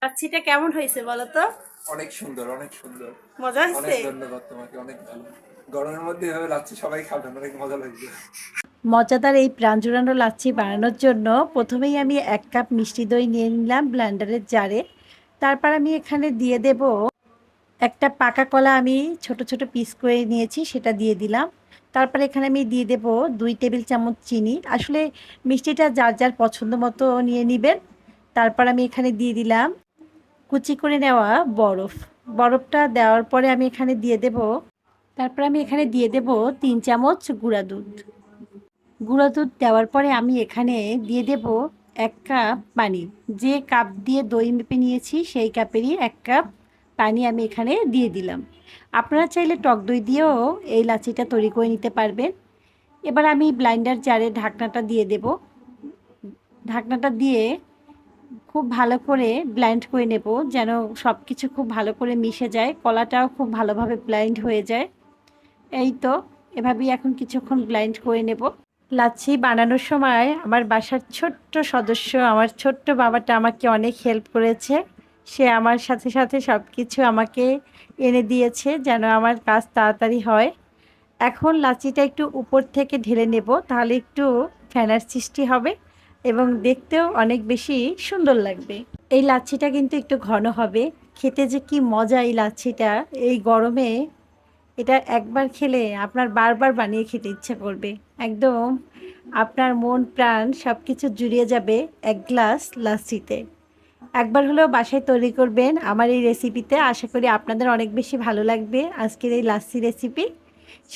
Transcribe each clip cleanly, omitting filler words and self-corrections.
লাচ্ছিটা কেমন হয়েছে বলো তো? অনেক সুন্দর, অনেক সুন্দর। মজা হয়েছে? অনেক ধন্যবাদ তোমাকে, অনেক ভালো। গরমের মধ্যে এভাবে লাচ্ছি সবাই খাবেন, অনেক মজা লাগবে। মজাদার এই প্রাণ জুড়ানো লাচ্ছি বানানোর জন্য প্রথমেই আমি 1 কাপ মিষ্টি দই নিয়ে নিলাম ব্লেন্ডারের জারে। তারপর আমি এখানে দিয়ে দেব একটা পাকা কলা, আমি ছোট ছোট পিস করে নিয়েছি, সেটা দিয়ে দিলাম। তারপর এখানে আমি দিয়ে দেব 2 টেবিল চামচ চিনি। আসলে মিষ্টিটা যার যার পছন্দ মতো নিয়ে নেবেন। তারপর আমি এখানে দিয়ে দিলাম কুচি করে নেওয়া বরফ। বরফটা দেওয়ার পরে আমি এখানে দিয়ে দেব, তারপর আমি এখানে দিয়ে দেব 3 চামচ গুঁড়া দুধ। গুঁড়ো দুধ দেওয়ার পরে আমি এখানে দিয়ে দেব 1 কাপ পানি। যে কাপ দিয়ে দই মেপে নিয়েছি সেই কাপেরই 1 কাপ পানি আমি এখানে দিয়ে দিলাম। আপনারা চাইলে টক দই দিয়েও এই লাচ্ছিটা তৈরি করে নিতে পারবেন। এবার আমি ব্লেন্ডার জারে ঢাকনাটা দিয়ে দেব। ঢাকনাটা দিয়ে খুব ভালো করে ব্লেন্ড করে নেব, যেন সব কিছু খুব ভালো করে মিশে যায়, কলাটাও খুব ভালোভাবে ব্লেন্ড হয়ে যায়। এই তো, এভাবেই এখন কিছুক্ষণ ব্লেন্ড করে নেব। লাচ্ছি বানানোর সময় আমার বাসার ছোট্ট সদস্য, আমার ছোট্ট বাবাটা আমাকে অনেক হেল্প করেছে। সে আমার সাথে সাথে সব কিছু আমাকে এনে দিয়েছে যেন আমার কাজ তাড়াতাড়ি হয়। এখন লাচ্ছিটা একটু উপর থেকে ঢেলে নেব, তাহলে একটু ফেনার সৃষ্টি হবে এবং দেখতেও অনেক বেশি সুন্দর লাগবে। এই লাচ্ছিটা কিন্তু একটু ঘন হবে, খেতে যে কি মজা এই লাচ্ছিটা! এই গরমে এটা একবার খেলে আপনার বারবার বানিয়ে খেতে ইচ্ছে করবে। একদম আপনার মন প্রাণ সব কিছু জুড়িয়ে যাবে এক গ্লাস লাচ্ছিতে। একবার হলেও বাসায় তৈরি করবেন আমার এই রেসিপিতে। আশা করি আপনাদের অনেক বেশি ভালো লাগবে আজকের এই লাচ্ছি রেসিপি।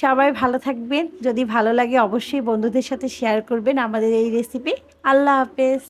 সবাই ভালো থাকবেন। যদি ভালো লাগে অবশ্যই বন্ধুদের সাথে শেয়ার করবেন আমাদের এই রেসিপি। আল্লাহ হাফেজ।